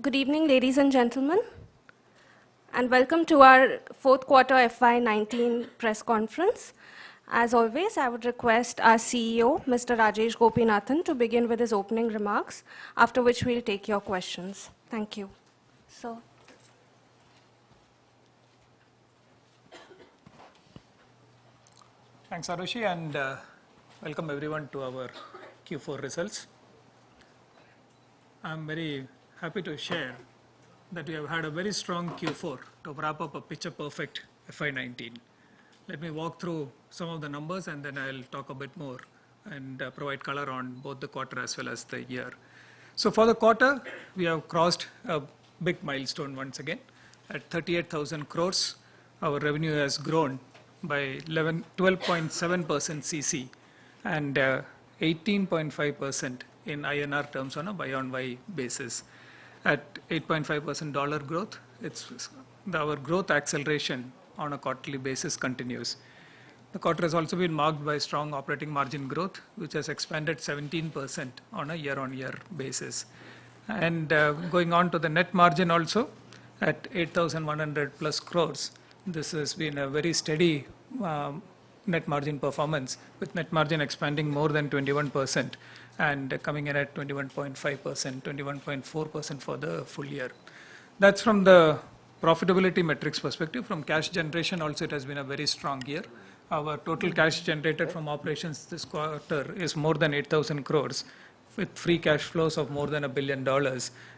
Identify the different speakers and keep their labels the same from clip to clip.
Speaker 1: Good evening, ladies and gentlemen, and welcome to our fourth quarter FY19 press conference. As always, I would request our CEO, Mr. Rajesh Gopinathan, to begin with his opening remarks, after which we'll take your questions. Thank you. So,
Speaker 2: Thanks, Arushi, and welcome everyone to our Q4 results. I'm very happy to share that we have had a very strong Q4 to wrap up a picture-perfect FY19. Let me walk through some of the numbers and then I'll talk a bit more and provide color on both the quarter as well as the year. So for the quarter, we have crossed a big milestone once again. At 38,000 crores, our revenue has grown by 12.7% CC and 18.5% in INR terms on a Y-on-Y basis. At 8.5% dollar growth, our growth acceleration on a quarterly basis continues. The quarter has also been marked by strong operating margin growth, which has expanded 17% on a year-on-year basis. And going on to the net margin also, at 8,100 plus crores, this has been a very steady net margin performance, with net margin expanding more than 21% and coming in at 21.5%, 21.4% for the full year. That's from the profitability metrics perspective. From cash generation also, it has been a very strong year. Our total cash generated from operations this quarter is more than 8,000 crores, with free cash flows of more than $1 billion,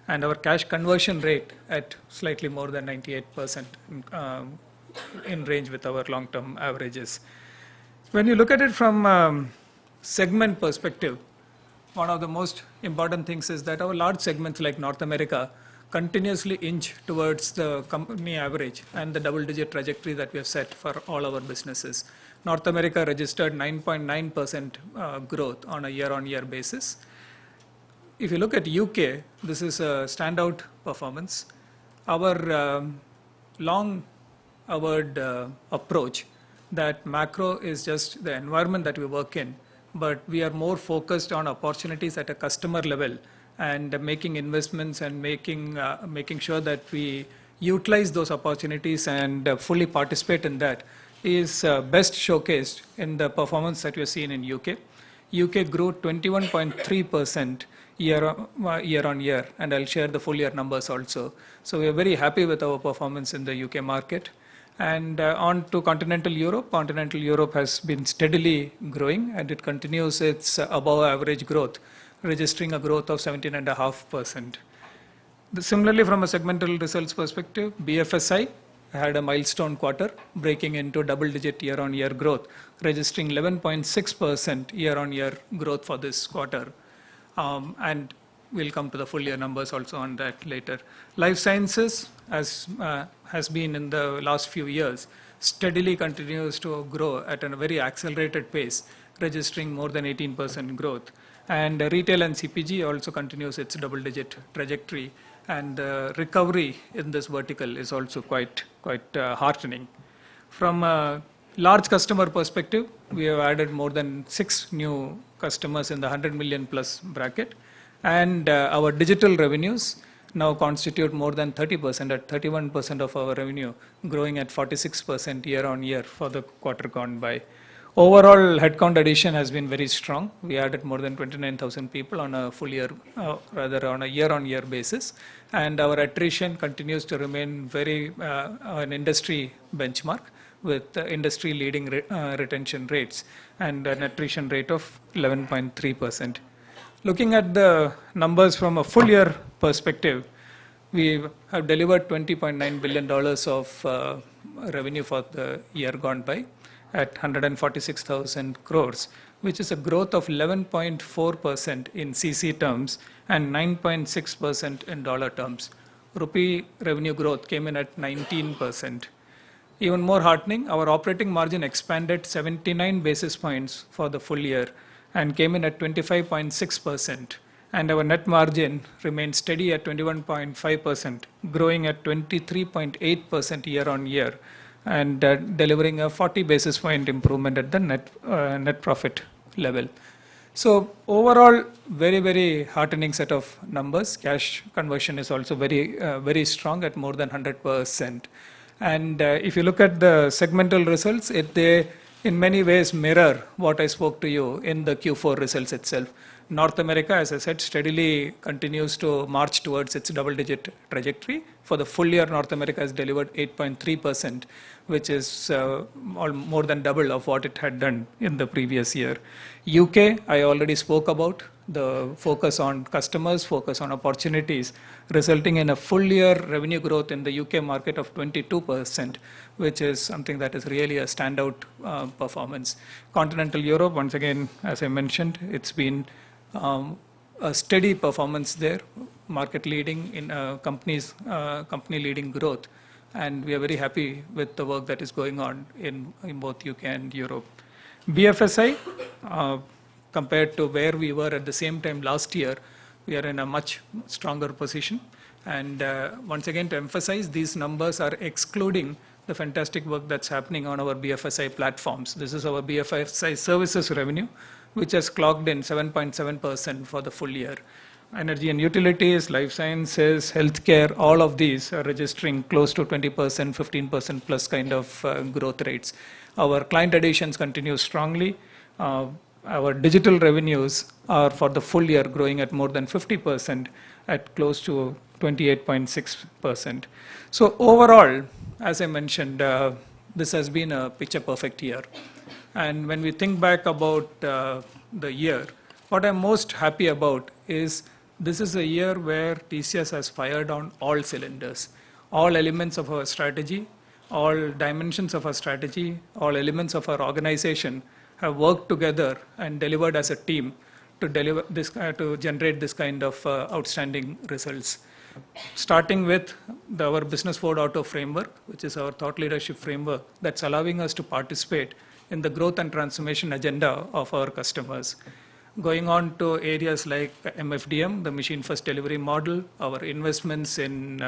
Speaker 2: and our cash conversion rate at slightly more than 98%, in range with our long-term averages. When you look at it from segment perspective, one of the most important things is that our large segments like North America continuously inch towards the company average and the double-digit trajectory that we have set for all our businesses. North America registered 9.9% growth on a year-on-year basis. If you look at UK, this is a standout performance. Our long-award approach that macro is just the environment that we work in, but we are more focused on opportunities at a customer level and making investments and making sure that we utilize those opportunities and fully participate in that is best showcased in the performance that we have seen in UK. UK grew 21.3% year on year, and I'll share the full year numbers also. So we are very happy with our performance in the UK market. And on to Continental Europe. Continental Europe has been steadily growing and it continues its above average growth, registering a growth of 17.5%. Similarly, from a segmental results perspective, BFSI had a milestone quarter, breaking into double-digit year-on-year growth, registering 11.6% year-on-year growth for this quarter. And we'll come to the full year numbers also on that later. Life Sciences, as has been in the last few years, steadily continues to grow at a very accelerated pace, registering more than 18% growth. And retail and CPG also continues its double-digit trajectory, and the recovery in this vertical is also quite heartening. From a large customer perspective, we have added more than 6 new customers in the 100 million plus bracket, and our digital revenues now constitute more than 30%, at 31% of our revenue, growing at 46% year on year for the quarter gone by. Overall headcount addition has been very strong. We added more than 29,000 people on a full year, rather on a year-on-year basis, and our attrition continues to remain very an industry benchmark with industry-leading retention rates and an attrition rate of 11.3%. Looking at the numbers from a full year perspective, we have delivered $20.9 billion of revenue for the year gone by at 146,000 crores, which is a growth of 11.4% in CC terms and 9.6% in dollar terms. Rupee revenue growth came in at 19%. Even more heartening, our operating margin expanded 79 basis points for the full year and came in at 25.6%. And our net margin remained steady at 21.5%, growing at 23.8% year on year, and delivering a 40 basis point improvement at the net profit level. So overall, very, very heartening set of numbers. Cash conversion is also very strong at more than 100%. And if you look at the segmental results, they in many ways mirror what I spoke to you in the Q4 results itself. North America, as I said, steadily continues to march towards its double-digit trajectory. For the full year, North America has delivered 8.3%, which is more than double of what it had done in the previous year. UK, I already spoke about the focus on customers, focus on opportunities, resulting in a full year revenue growth in the UK market of 22%, which is something that is really a standout performance. Continental Europe, once again, as I mentioned, it's been a steady performance there, market leading in company leading growth. And we are very happy with the work that is going on in both UK and Europe. BFSI, compared to where we were at the same time last year, we are in a much stronger position. And once again, to emphasize, these numbers are excluding the fantastic work that's happening on our BFSI platforms. This is our BFSI services revenue, which has clocked in 7.7% for the full year. Energy and utilities, life sciences, healthcare, all of these are registering close to 20%, 15% plus kind of growth rates. Our client additions continue strongly. Our digital revenues are for the full year growing at more than 50% at close to 28.6%. So overall, as I mentioned, this has been a picture perfect year. And when we think back about the year, what I'm most happy about is this is a year where TCS has fired on all cylinders. All elements of our strategy, all dimensions of our strategy, all elements of our organization have worked together and delivered as a team to deliver this, to generate this kind of outstanding results. Starting with our Business 4.0 framework, which is our thought leadership framework that's allowing us to participate in the growth and transformation agenda of our customers. Going on to areas like MFDM, the machine first delivery model, our investments in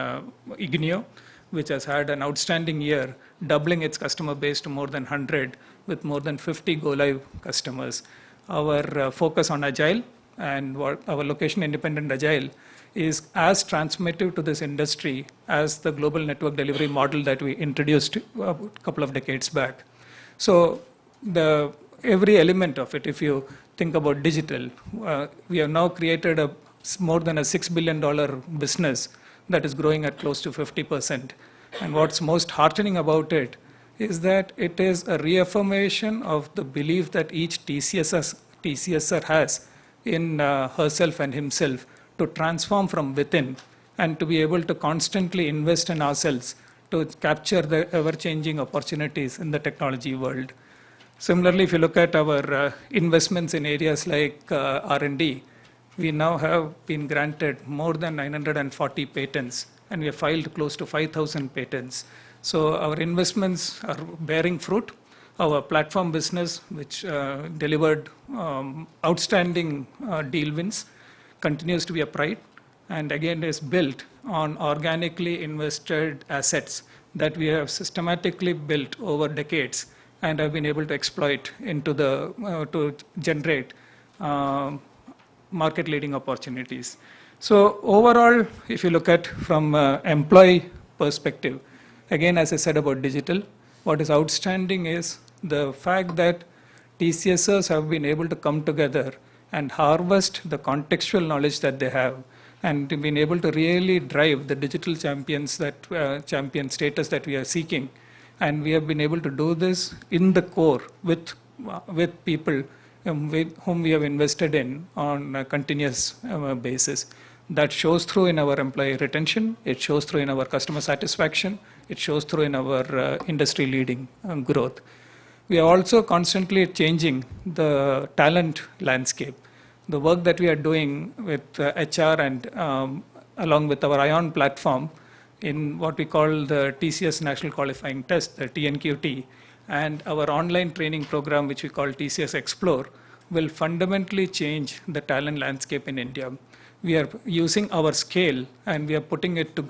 Speaker 2: Ignio, which has had an outstanding year, doubling its customer base to more than 100 with more than 50 go live customers. Our focus on agile and our location independent agile is as transformative to this industry as the global network delivery model that we introduced a couple of decades back. So every element of it, if you think about digital, we have now created more than a $6 billion business that is growing at close to 50%. And what's most heartening about it is that it is a reaffirmation of the belief that each TCSer has in herself and himself to transform from within and to be able to constantly invest in ourselves to capture the ever-changing opportunities in the technology world. Similarly, if you look at our investments in areas like R&D, we now have been granted more than 940 patents, and we have filed close to 5,000 patents. So our investments are bearing fruit. Our platform business, which delivered outstanding deal wins, continues to be a pride, and again is built on organically invested assets that we have systematically built over decades and have been able to exploit into to generate market-leading opportunities. So overall, if you look at from employee perspective, again, as I said about digital, what is outstanding is the fact that TCSers have been able to come together and harvest the contextual knowledge that they have and been able to really drive the digital champions champion status that we are seeking. And we have been able to do this in the core with people whom we have invested in on a continuous basis. That shows through in our employee retention, it shows through in our customer satisfaction, it shows through in our industry leading growth. We are also constantly changing the talent landscape. The work that we are doing with HR and along with our ION platform in what we call the TCS National Qualifying Test, the TNQT, and our online training program, which we call TCS Explore, will fundamentally change the talent landscape in India. We are using our scale and we are putting it to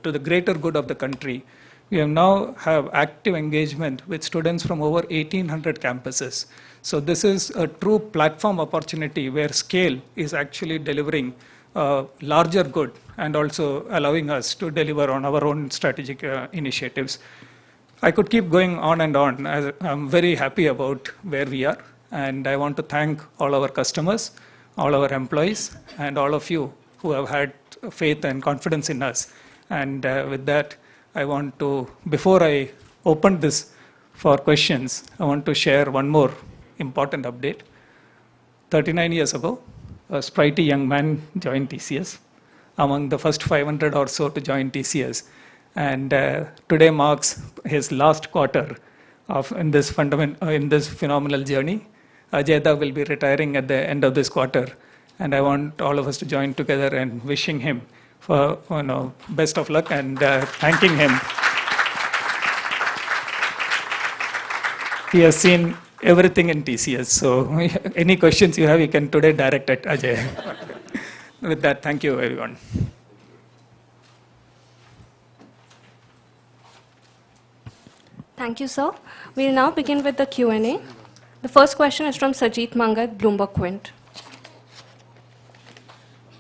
Speaker 2: the greater good of the country. We have now have active engagement with students from over 1,800 campuses. So this is a true platform opportunity where scale is actually delivering larger good and also allowing us to deliver on our own strategic initiatives. I could keep going on and on. I'm very happy about where we are, and I want to thank all our customers, all our employees, and all of you who have had faith and confidence in us. And with that, I want to, before I open this for questions, I want to share one more important update. 39 years ago, a sprightly young man joined TCS, among the first 500 or so to join TCS. And today marks his last quarter in this phenomenal journey. Ajayda will be retiring at the end of this quarter, and I want all of us to join together and wishing him for best of luck and thanking him. He has seen everything in TCS, so any questions you have, you can today direct at Ajay. With that, thank you, everyone.
Speaker 1: Thank you, sir. We'll now begin with the Q&A. The first question is from Sajit Mangat, Bloomberg Quint.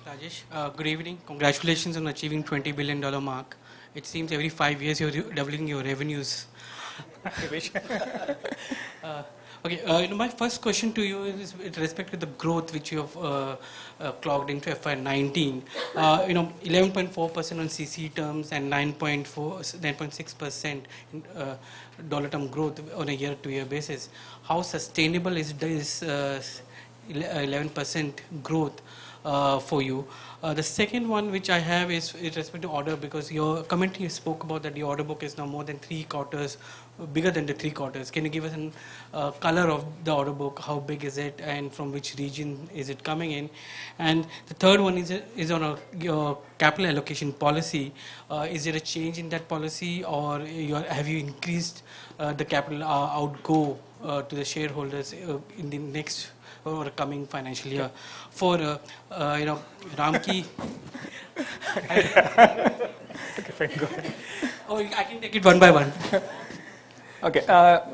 Speaker 3: Rajesh, good evening. Congratulations on achieving $20 billion mark. It seems every 5 years you're doubling your revenues. My first question to you is with respect to the growth which you have clocked into FY19. 11.4% on CC terms and 9.6% in dollar term growth on a year-to-year basis. How sustainable is this 11% growth for you? The second one which I have is with respect to order, because your commentary spoke about that the order book is now more than 3 quarters, bigger than the 3 quarters. Can you give us a color of the order book? How big is it, and from which region is it coming in? And the third one is on your capital allocation policy. Is there a change in that policy, or have you increased the capital outgo to the shareholders in the next or coming financial year? For Ramki,
Speaker 2: Okay, fine, go ahead.
Speaker 3: I can take it one by one.
Speaker 2: Okay,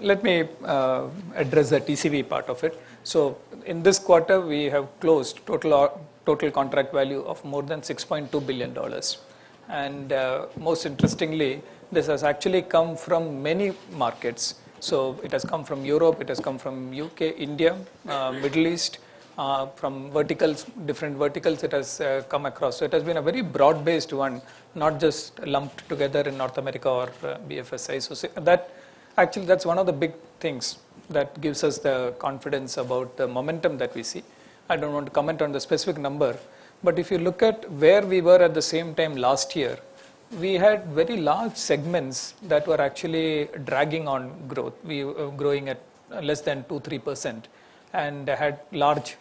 Speaker 2: let me address the TCV part of it. So in this quarter, we have closed total contract value of more than $6.2 billion. And most interestingly, this has actually come from many markets. So it has come from Europe, it has come from UK, India, Middle East, from verticals, different verticals it has come across. So it has been a very broad-based one, not just lumped together in North America or BFSI. So that's one of the big things that gives us the confidence about the momentum that we see. I don't want to comment on the specific number, but if you look at where we were at the same time last year, we had very large segments that were actually dragging on growth. We were growing at less than 2-3% and had large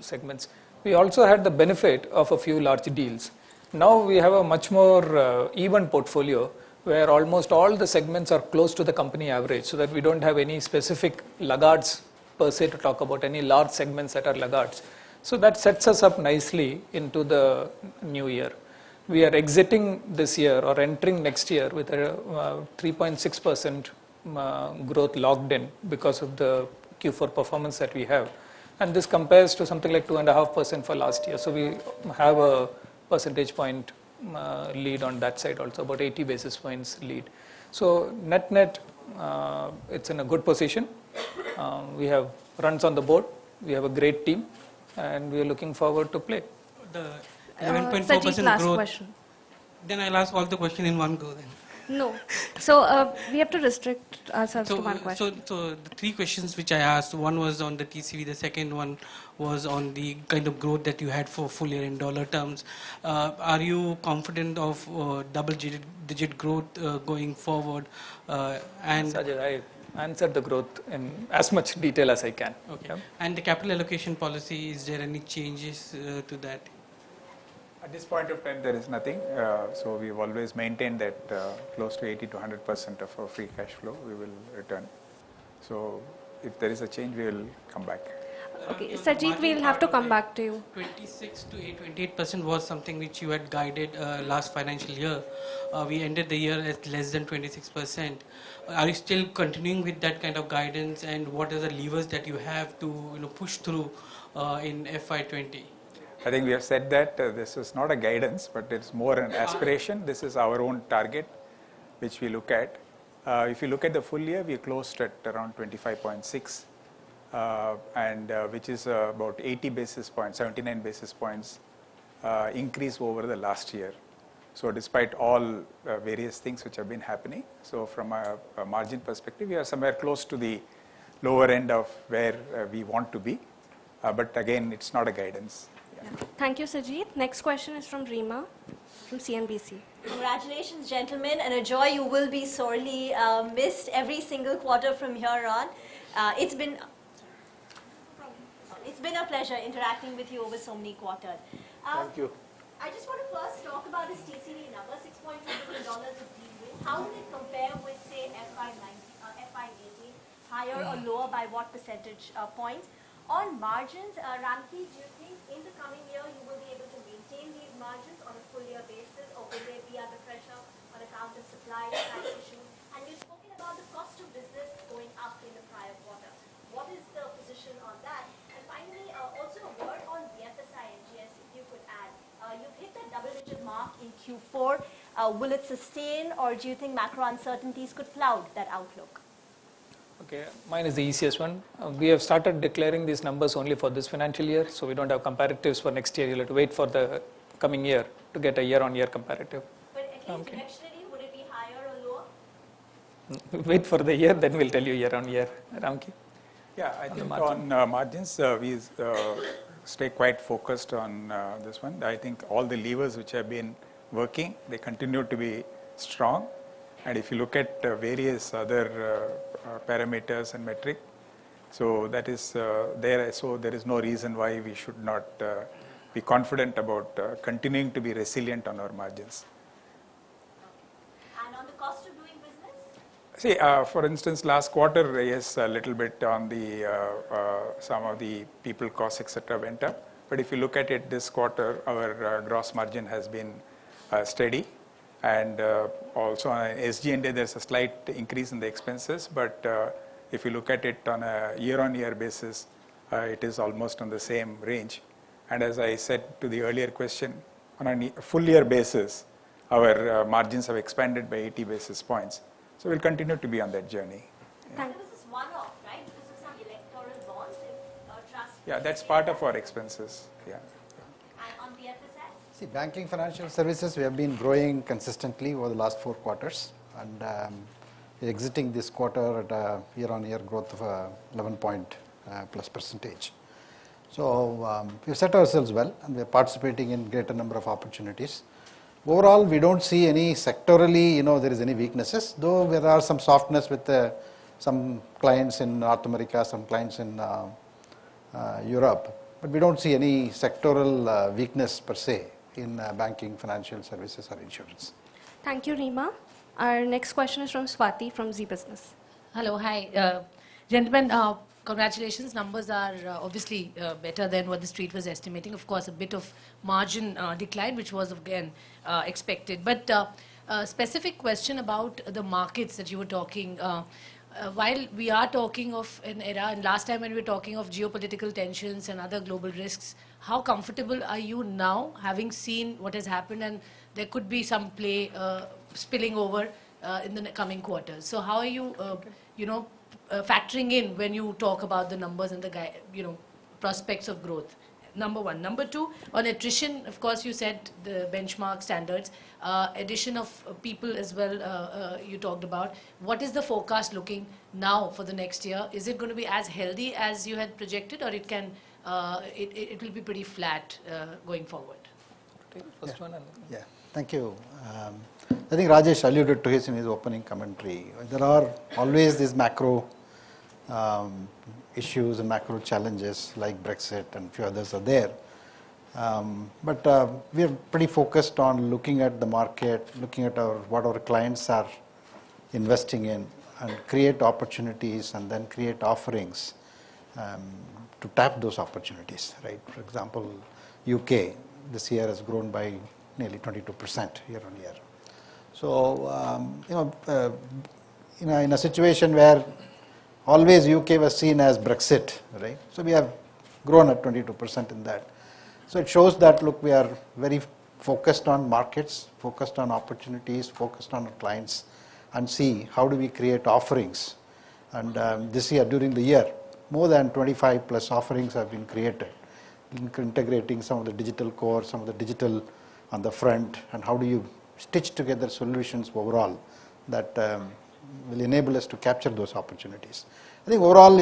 Speaker 2: segments. We also had the benefit of a few large deals. Now we have a much more even portfolio where almost all the segments are close to the company average, so that we don't have any specific laggards per se to talk about, any large segments that are laggards. So that sets us up nicely into the new year. We are exiting this year or entering next year with a 3.6% growth locked in because of the Q4 performance that we have. And this compares to something like 2.5% for last year. So we have a percentage point lead on that side also, about 80 basis points lead. So net, it's in a good position. We have runs on the board. We have a great team, and we are looking forward to play.
Speaker 3: The 11.4% growth.
Speaker 1: Question.
Speaker 3: Then I'll ask all the question in one go then.
Speaker 1: No. So we have to restrict ourselves to one question.
Speaker 3: So the 3 questions which I asked, one was on the TCV, the second one was on the kind of growth that you had for full year in dollar terms. Are you confident of double-digit growth going forward? And
Speaker 2: Sajid, I answered the growth in as much detail as I can.
Speaker 3: Okay.
Speaker 2: Yeah.
Speaker 3: And the capital allocation policy, is there any changes to that?
Speaker 4: At this point of time, there is nothing. So we've always maintained that close to 80 to 100% of our free cash flow we will return. So if there is a change, we will come back.
Speaker 1: Okay,
Speaker 3: Your
Speaker 1: Sajid,
Speaker 3: margin
Speaker 1: we'll have to
Speaker 3: part
Speaker 1: come
Speaker 3: of
Speaker 1: back to you.
Speaker 3: 26 to 28% was something which you had guided last financial year. We ended the year at less than 26%. Are you still continuing with that kind of guidance, and what are the levers that you have to push through in FY20?
Speaker 4: I think we have said that this is not a guidance, but it's more an aspiration. This is our own target, which we look at. If you look at the full year, we closed at around 25.6, and which is about 80 basis points, 79 basis points increase over the last year. So despite all various things which have been happening, so from a margin perspective, we are somewhere close to the lower end of where we want to be. But again, it's not a guidance.
Speaker 1: Yeah. Thank you, Sajid. Next question is from Reema from CNBC.
Speaker 5: Congratulations, gentlemen, and a joy. You will be sorely missed every single quarter from here on. It's been a pleasure interacting with you over so many quarters.
Speaker 4: Thank you.
Speaker 5: I just want to first talk about this TCV number, $6.2 billion of deal win. How did it compare with, say, FY18? Higher or lower by what percentage points? On margins, Ramki, do you think in the coming year you will be able to maintain these margins on a full year basis, or will they be under pressure on account of supply and price issues? And you've spoken about the cost of business going up in the prior quarter. What is the position on that? And finally, also a word on BFSI and GS, if you could add. You've hit that double-digit mark in Q4. Will it sustain, or do you think macro uncertainties could cloud that outlook?
Speaker 2: Okay, mine is the easiest one. We have started declaring these numbers only for this financial year, so we don't have comparatives for next year. You'll have to wait for the coming year to get a year-on-year comparative.
Speaker 5: But at least directionally, would it be higher or lower?
Speaker 2: Wait for the year, then we'll tell you year-on-year. Ramki?
Speaker 4: Yeah, I think on margins, we stay quite focused on this one. I think all the levers which have been working, they continue to be strong. And if you look at various other parameters and metric, so that is there. So there is no reason why we should not be confident about continuing to be resilient on our margins.
Speaker 5: And on the cost of doing business?
Speaker 4: See, for instance, last quarter, yes, a little bit on the some of the people costs, etc., went up. But if you look at it this quarter, our gross margin has been steady. And also on SG&A, there's a slight increase in the expenses. But if you look at it on a year-on-year basis, it is almost on the same range. And as I said to the earlier question, on a full year basis, our margins have expanded by 80 basis points. So we'll continue to be on that journey.
Speaker 5: There was this one-off, right? Because of some electoral bonds, trust.
Speaker 4: Yeah, that's part of our expenses. Yeah.
Speaker 5: And on BFSI?
Speaker 6: See, banking financial services, we have been growing consistently over the last 4 quarters, and we're exiting this quarter at a year-on-year growth of 11+%. So we've set ourselves well, and we're participating in greater number of opportunities. Overall, we don't see any sectorally, there is any weaknesses, though there are some softness with some clients in North America, some clients in Europe, but we don't see any sectoral weakness per se in banking, financial services, or insurance.
Speaker 1: Thank you, Reema. Our next question is from Swati from Z Business.
Speaker 7: Hello, hi. Gentlemen, congratulations. Numbers are obviously better than what the street was estimating. Of course, a bit of margin decline, which was again expected. But a specific question about the markets that you were talking. While we are talking of an era, and last time when we were talking of geopolitical tensions and other global risks, how comfortable are you now, having seen what has happened, and there could be some play spilling over in the coming quarters? So how are you, factoring in when you talk about the numbers and the prospects of growth? Number one. Number two, on attrition, of course, you said the benchmark standards, addition of people as well, you talked about. What is the forecast looking now for the next year? Is it going to be as healthy as you had projected, or it can, it will be pretty flat going forward?
Speaker 2: First one.
Speaker 6: Yeah, thank you. I think Rajesh alluded to this in his opening commentary. There are always these macro issues and macro challenges like Brexit and a few others are there. But we are pretty focused on looking at the market, looking at what our clients are investing in, and create opportunities and then create offerings to tap those opportunities, right? For example, UK this year has grown by nearly 22% year on year. So, in a situation where always UK was seen as Brexit, right? So we have grown at 22% in that. So it shows that, look, we are very focused on markets, focused on opportunities, focused on our clients, and see how do we create offerings. And this year, during the year, more than 25 plus offerings have been created, integrating some of the digital core, some of the digital on the front, and how do you stitch together solutions overall that will enable us to capture those opportunities. I think overall,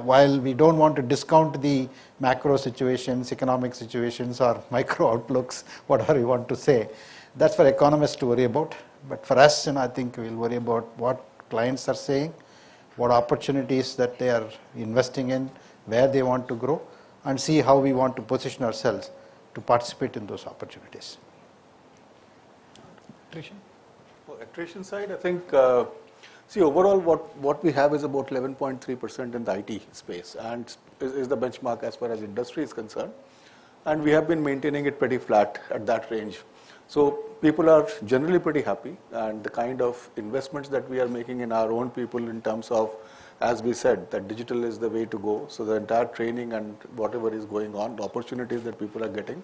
Speaker 6: while we don't want to discount the macro situations, economic situations, or micro outlooks, whatever you want to say, that's for economists to worry about. But for us, I think we'll worry about what clients are saying, what opportunities that they are investing in, where they want to grow, and see how we want to position ourselves to participate in those opportunities.
Speaker 2: Attrition?
Speaker 8: Attrition side, I think, see, overall what we have is about 11.3% in the IT space, and is the benchmark as far as industry is concerned. And we have been maintaining it pretty flat at that range. So people are generally pretty happy, and the kind of investments that we are making in our own people in terms of, as we said, that digital is the way to go. So the entire training and whatever is going on, the opportunities that people are getting,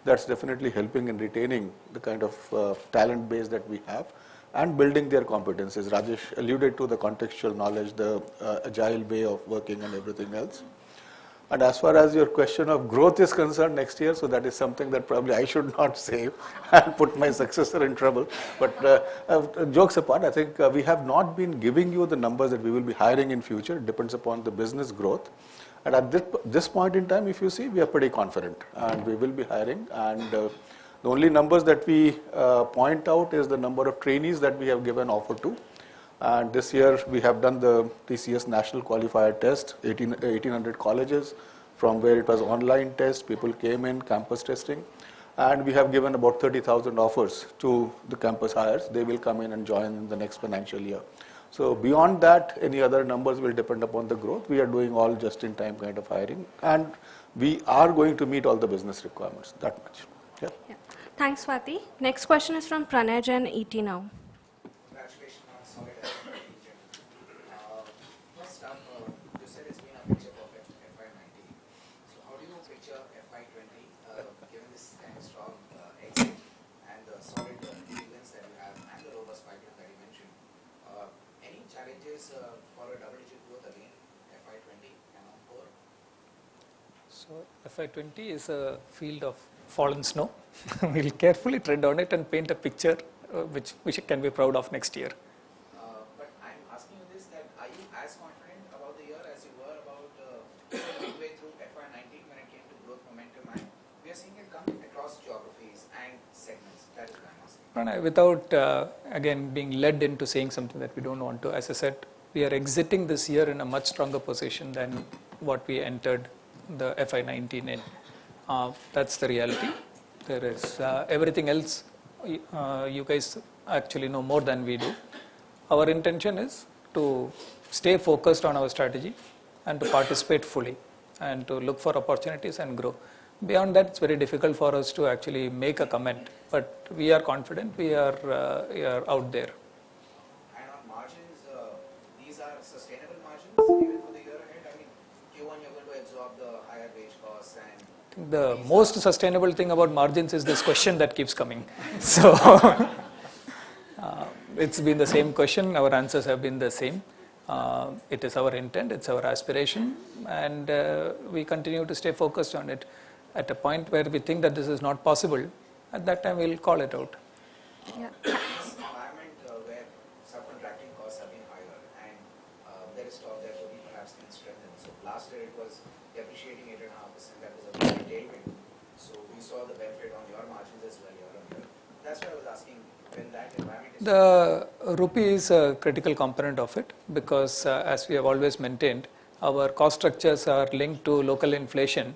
Speaker 8: that's definitely helping in retaining the kind of talent base that we have and building their competencies. Rajesh alluded to the contextual knowledge, the agile way of working and everything else. And as far as your question of growth is concerned next year, so that is something that probably I should not say and put my successor in trouble. But jokes apart, I think we have not been giving you the numbers that we will be hiring in future. It depends upon the business growth. And at this point in time, if you see, we are pretty confident and we will be hiring. And the only numbers that we point out is the number of trainees that we have given offer to. And this year we have done the TCS National Qualifier Test, 1800 colleges, from where it was online test, people came in, campus testing, and we have given about 30,000 offers to the campus hires. They will come in and join in the next financial year. So beyond that, any other numbers will depend upon the growth. We are doing all just-in-time kind of hiring, and we are going to meet all the business requirements, that much. Yeah.
Speaker 1: Yeah. Thanks, Swati. Next question is from Pranay Jain, ET Now.
Speaker 9: Congratulations on solid region. First up, you said it's been a picture perfect FY19. So how do you picture FY20 given this kind of strong exit and the solid wins that you have and the robust pipeline that you mentioned? Any challenges for a double-digit growth again, FY20 and on core?
Speaker 2: So FY20 is a field of fallen snow. We'll carefully tread on it and paint a picture which can be proud of next year.
Speaker 9: But I'm asking you this, that are you as confident about the year as you were about midway through FY19 when it came to growth momentum? And we are seeing it come across geographies and segments. That is what I'm asking.
Speaker 2: Pranay, without again being led into saying something that we don't want to, as I said, we are exiting this year in a much stronger position than what we entered the FY19 in. That's the reality. There is everything else you guys actually know more than we do. Our intention is to stay focused on our strategy and to participate fully and to look for opportunities and grow. Beyond that, it's very difficult for us to actually make a comment, but we are confident we are out there.
Speaker 9: And on margins, these are sustainable margins even for the year ahead? I mean, Q1 you're going to absorb the higher wage costs and
Speaker 2: the most sustainable thing about margins is this question that keeps coming. So it's been the same question. Our answers have been the same. It is our intent, it's our aspiration, and we continue to stay focused on it. At a point where we think that this is not possible, at that time we'll call it out.
Speaker 1: Yeah.
Speaker 9: this environment where subcontracting costs have been higher and there is talk that will be perhaps been strengthened. So last year it was depreciating 8.5%. That was a very tailwind. So we saw the benefit on your margins as well year on year. That's why I was asking when that environment is.
Speaker 2: The rupee is a critical component of it because as we have always maintained, our cost structures are linked to local inflation,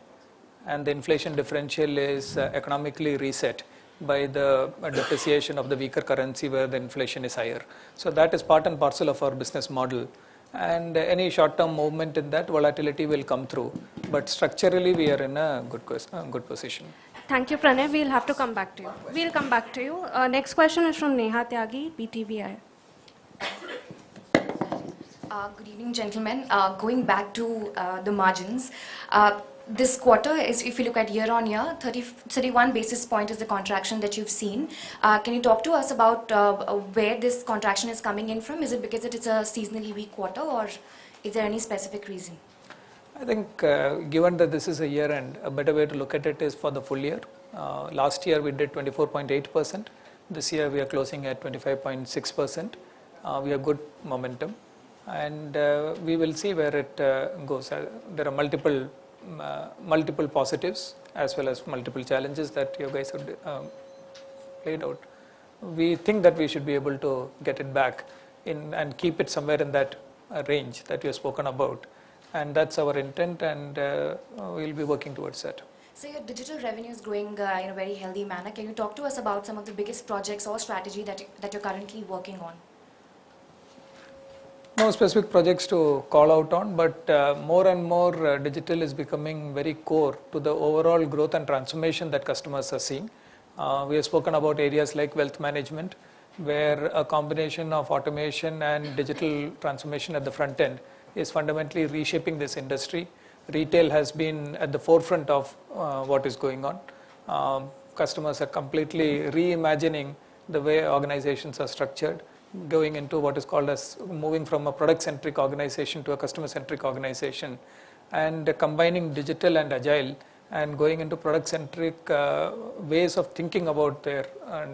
Speaker 2: and the inflation differential is economically reset by the depreciation of the weaker currency where the inflation is higher. So that is part and parcel of our business model, and any short-term movement in that volatility will come through. But structurally, we are in a good position.
Speaker 1: Thank you, Pranay. We'll have to come back to you. We'll come back to you. Next question is from Neha Tyagi, BTVI.
Speaker 10: Good evening, gentlemen. Going back to the margins, this quarter is, if you look at year on year, 31 basis point is the contraction that you've seen. Can you talk to us about where this contraction is coming in from? Is it because it is a seasonally weak quarter, or is there any specific reason?
Speaker 2: I think given that this is a year end, a better way to look at it is for the full year. Last year we did 24.8%. This year we are closing at 25.6%. We have good momentum, and we will see where it goes. There are multiple positives as well as multiple challenges that you guys have laid out. We think that we should be able to get it back in and keep it somewhere in that range that you have spoken about, and that's our intent, and we'll be working towards that.
Speaker 10: So your digital revenue is growing in a very healthy manner. Can you talk to us about some of the biggest projects or strategy that you're currently working on?
Speaker 2: No specific projects to call out on, but more and more digital is becoming very core to the overall growth and transformation that customers are seeing. We have spoken about areas like wealth management, where a combination of automation and digital transformation at the front end is fundamentally reshaping this industry. Retail has been at the forefront of what is going on. Customers are completely reimagining the way organizations are structured, going into what is called as moving from a product-centric organization to a customer-centric organization, and combining digital and agile and going into product-centric ways of thinking about their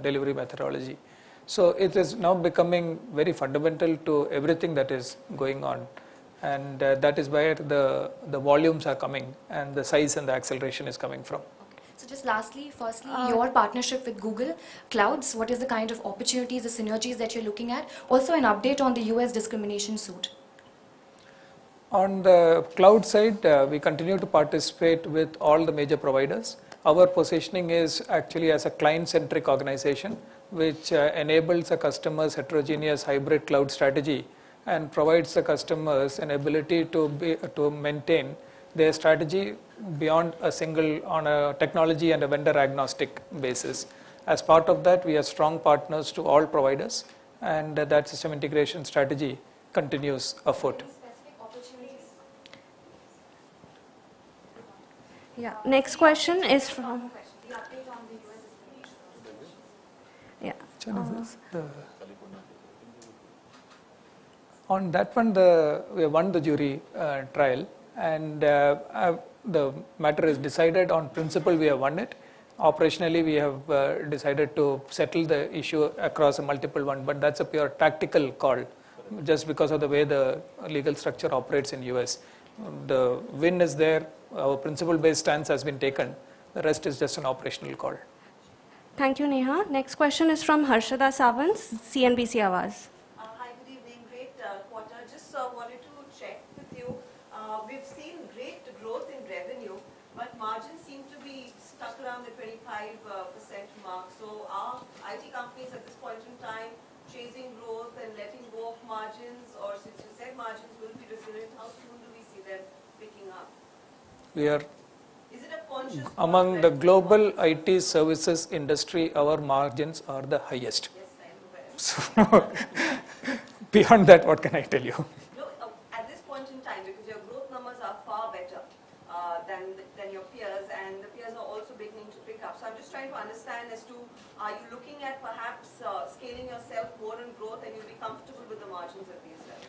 Speaker 2: delivery methodology. So it is now becoming very fundamental to everything that is going on, and that is where the volumes are coming and the size and the acceleration is coming from.
Speaker 10: So just lastly, firstly, your partnership with Google Clouds, what is the kind of opportunities, the synergies that you're looking at? Also an update on the US discrimination suit.
Speaker 2: On the cloud side, we continue to participate with all the major providers. Our positioning is actually as a client-centric organization, which enables a customer's heterogeneous hybrid cloud strategy and provides the customers an ability to maintain their strategy beyond on a technology and a vendor agnostic basis. As part of that, we are strong partners to all providers, and that system integration strategy continues afoot.
Speaker 1: Yeah. Next question is from. Yeah. On that one, we have won the jury trial, and the matter is decided on principle. We have won it. Operationally, we have decided to settle the issue across a multiple one, but that's a pure tactical call, just because of the way the legal structure operates in US. The win is there. Our principle-based stance has been taken. The rest is just an operational call. Thank you, Neha. Next question is from Harshada Sawant, CNBC Awaaz.
Speaker 11: Hi, good evening. Great quarter. Just wanted to check with you. We've seen great growth in revenue, but margins seem to be stuck around the 25% mark. So are IT companies at this point in time chasing growth and letting go of margins, or since you said margins will be resilient, how soon do we see them picking up?
Speaker 2: We are
Speaker 11: Is it a conscious
Speaker 2: among the global IT services industry, our margins are the highest.
Speaker 11: Yes, I know where.
Speaker 2: So beyond that, what can I tell you?
Speaker 11: No, at this point in time, because your growth numbers are far better than your peers, and the peers are also beginning to pick up. So I'm just trying to understand as to, are you looking at perhaps scaling yourself more in growth, and you'll be comfortable with the margins at these levels?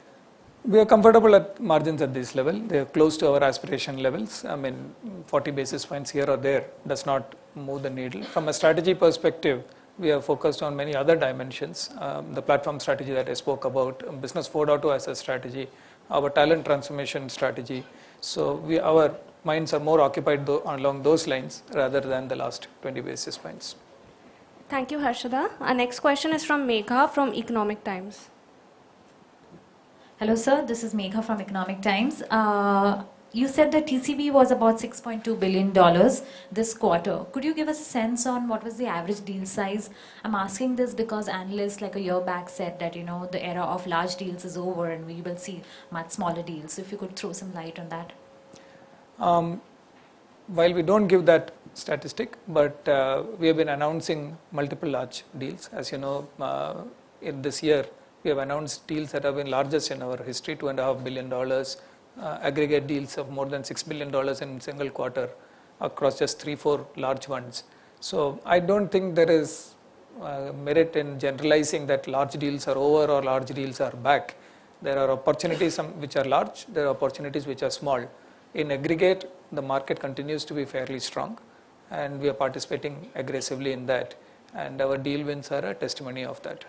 Speaker 2: We are comfortable at margins at this level. They are close to our aspiration levels. I mean, 40 basis points here or there does not move the needle. From a strategy perspective, we are focused on many other dimensions. The platform strategy that I spoke about, Business 4.0 as a strategy, our talent transformation strategy. So our minds are more occupied along those lines rather than the last 20 basis points.
Speaker 1: Thank you, Harshada. Our next question is from Megha from Economic Times.
Speaker 12: Hello, sir. This is Megha from Economic Times. You said the TCV was about $6.2 billion this quarter. Could you give us a sense on what was the average deal size? I'm asking this because analysts like a year back said that, the era of large deals is over and we will see much smaller deals. So if you could throw some light on that.
Speaker 2: While we don't give that statistic, but we have been announcing multiple large deals. As you know, in this year, we have announced deals that have been largest in our history, $2.5 billion, aggregate deals of more than $6 billion in single quarter across just 3-4 large ones. So I don't think there is merit in generalizing that large deals are over or large deals are back. There are opportunities which are large, there are opportunities which are small. In aggregate, the market continues to be fairly strong and we are participating aggressively in that, and our deal wins are a testimony of that.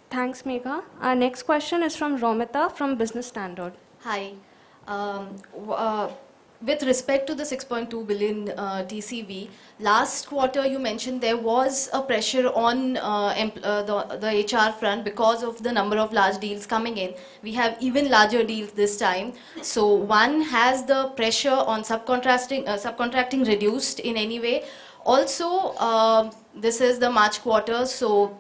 Speaker 1: Thanks, Megha. Our next question is from Romita from Business Standard.
Speaker 13: Hi. With respect to the 6.2 billion TCV, last quarter you mentioned there was a pressure on the HR front because of the number of large deals coming in. We have even larger deals this time. So one, has the pressure on subcontracting reduced in any way? Also, this is the March quarter, so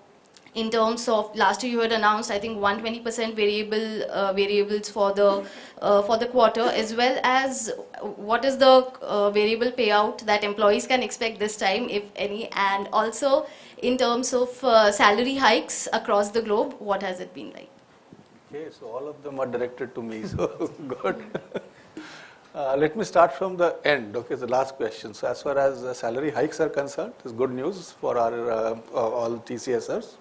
Speaker 13: in terms of last year you had announced I think 120% variables for the quarter, as well as what is the variable payout that employees can expect this time, if any, and also in terms of salary hikes across the globe, what has it been like?
Speaker 8: Okay, so all of them are directed to me, so good. Let me start from the end. Okay, the last question. So as far as salary hikes are concerned, it's good news for our all TCSers.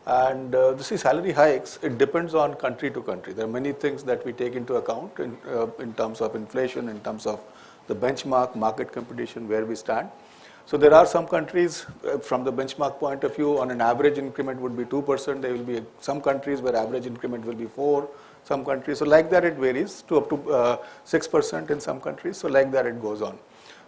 Speaker 8: And this is salary hikes. It depends on country to country. There are many things that we take into account in terms of inflation, in terms of the benchmark, market competition, where we stand. So there are some countries, from the benchmark point of view, on an average increment would be 2%. There will be some countries where average increment will be 4%. Some countries, so like that it varies to up to 6% in some countries. So like that it goes on.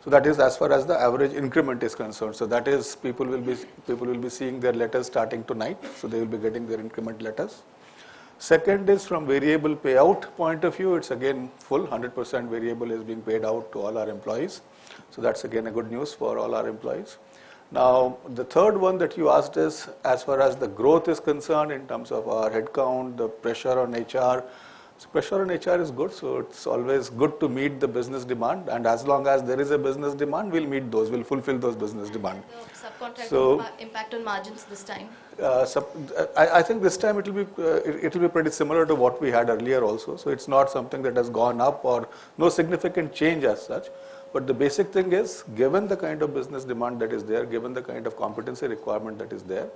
Speaker 8: So that is as far as the average increment is concerned. So that is people will be seeing their letters starting tonight. So they will be getting their increment letters. Second is from variable payout point of view. It's again full 100% variable is being paid out to all our employees. So that's again a good news for all our employees. Now the third one that you asked is as far as the growth is concerned in terms of our headcount, the pressure on HR. So pressure on HR is good, so it's always good to meet the business demand, and as long as there is a business demand, we'll meet those, we'll fulfill those business demand.
Speaker 13: The subcontract impact on margins this time?
Speaker 8: I think this time it will be pretty similar to what we had earlier also. So it's not something that has gone up or no significant change as such. But the basic thing is, given the kind of business demand that is there, given the kind of competency requirement that is there,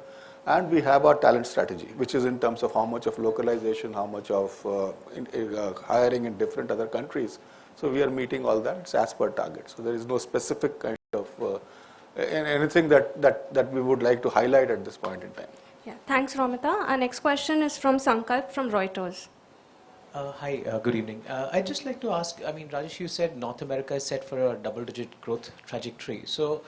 Speaker 8: and we have our talent strategy, which is in terms of how much of localization, how much of hiring in different other countries. So we are meeting all that. It's as per target. So there is no specific kind of anything that we would like to highlight at this point in time.
Speaker 1: Yeah, thanks, Romita. Our next question is from Sankalp from Reuters.
Speaker 14: Hi, good evening. I'd just like to ask, I mean, Rajesh, you said North America is set for a double-digit growth trajectory. So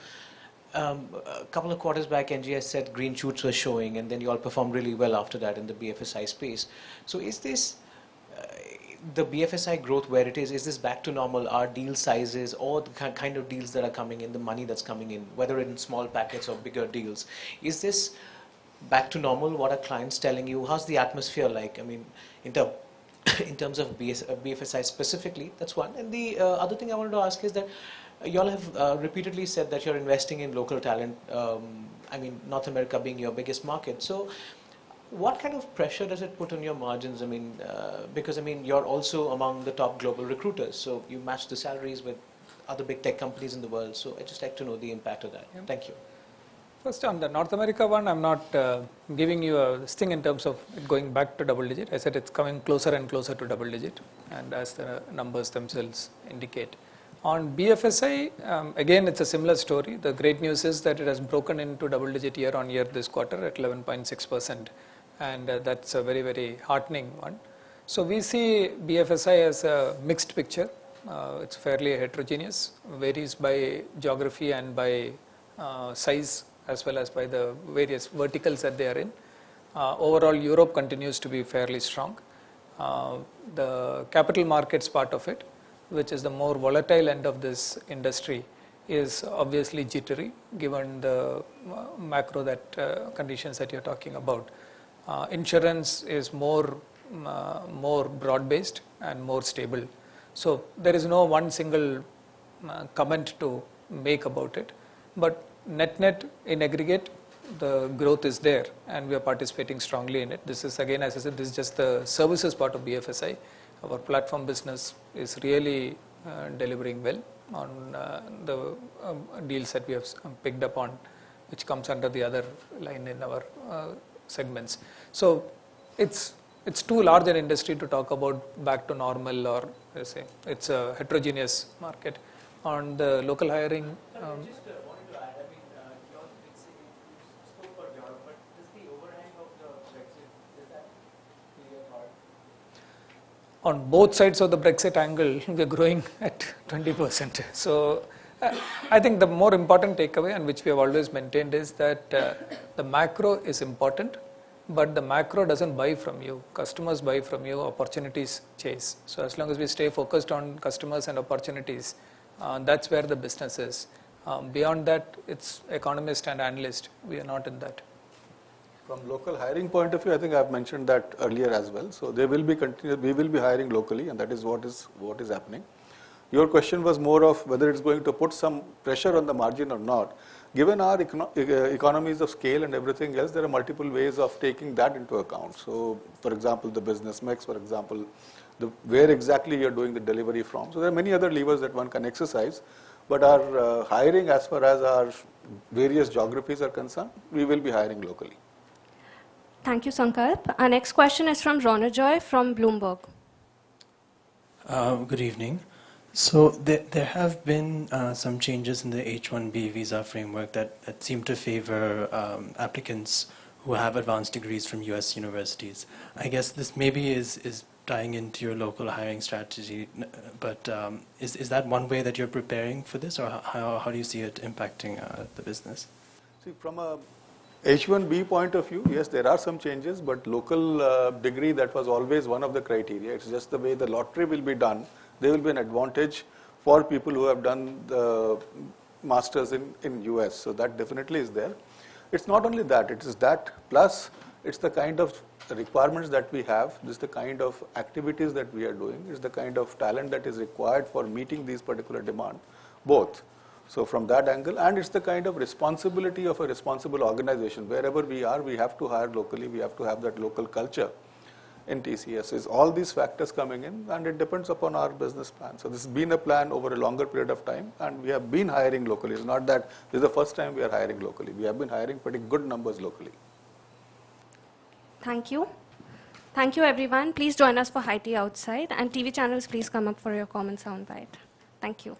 Speaker 14: a couple of quarters back, NGS said green shoots were showing, and then you all performed really well after that in the BFSI space. So is this the BFSI growth where it is this back to normal? Are deal sizes or the kind of deals that are coming in, the money that's coming in, whether in small packets or bigger deals, is this back to normal? What are clients telling you? How's the atmosphere like? I mean, in terms of BFSI specifically, that's one. And the other thing I wanted to ask is that you all have repeatedly said that you're investing in local talent, I mean, North America being your biggest market. So what kind of pressure does it put on your margins? I mean, because I mean, you're also among the top global recruiters, so you match the salaries with other big tech companies in the world. So I'd just like to know the impact of that. Yeah. Thank you.
Speaker 2: First, on the North America one, I'm not giving you a thing in terms of it going back to double digit. I said it's coming closer and closer to double digit, and as the numbers themselves indicate. On BFSI, again, it's a similar story. The great news is that it has broken into double digit year on year this quarter at 11.6%, and that's a very, very heartening one. So we see BFSI as a mixed picture. It's fairly heterogeneous, varies by geography and by size, as well as by the various verticals that they are in. Overall, Europe continues to be fairly strong. The capital markets part of it, which is the more volatile end of this industry, is obviously jittery given the macro that conditions that you're talking about. Insurance is more broad-based and more stable. So there is no one single comment to make about it. But net in aggregate, the growth is there and we are participating strongly in it. This is again, as I said, this is just the services part of BFSI. Our platform business is really delivering well on the deals that we have picked up on, which comes under the other line in our segments. So it's too large an industry to talk about back to normal, or say it's a heterogeneous market. On the local hiring, on both sides of the Brexit angle, we are growing at 20%. So I think the more important takeaway, and which we have always maintained, is that the macro is important, but the macro doesn't buy from you. Customers buy from you, opportunities chase. So as long as we stay focused on customers and opportunities, that's where the business is. Beyond that, it's economist and analyst. We are not in that.
Speaker 8: From local hiring point of view, I think I've mentioned that earlier as well. So they will be we will be hiring locally, and that is what is happening. Your question was more of whether it's going to put some pressure on the margin or not. Given our economies of scale and everything else, there are multiple ways of taking that into account. So, for example, the business mix, for example, where exactly you're doing the delivery from. So there are many other levers that one can exercise. But our hiring, as far as our various geographies are concerned, we will be hiring locally.
Speaker 1: Thank you, Sankalp. Our next question is from Ronojoy from Bloomberg.
Speaker 15: Good evening. So there have been some changes in the H-1B visa framework that seem to favor applicants who have advanced degrees from US universities. I guess this maybe is tying into your local hiring strategy, but is that one way that you're preparing for this, or how do you see it impacting the business?
Speaker 8: See, from a H-1B point of view, yes, there are some changes, but local degree, that was always one of the criteria. It's just the way the lottery will be done. There will be an advantage for people who have done the masters in US. So that definitely is there. It's not only that, it is that plus it's the kind of requirements that we have, this is the kind of activities that we are doing, it's the kind of talent that is required for meeting these particular demand, both. So from that angle, and it's the kind of responsibility of a responsible organization. Wherever we are, we have to hire locally, we have to have that local culture in TCS. Is all these factors coming in, and it depends upon our business plan. So this has been a plan over a longer period of time, and we have been hiring locally. It's not that this is the first time we are hiring locally. We have been hiring pretty good numbers locally.
Speaker 1: Thank you. Thank you, everyone. Please join us for high tea outside, and TV channels, please come up for your common soundbite. Thank you.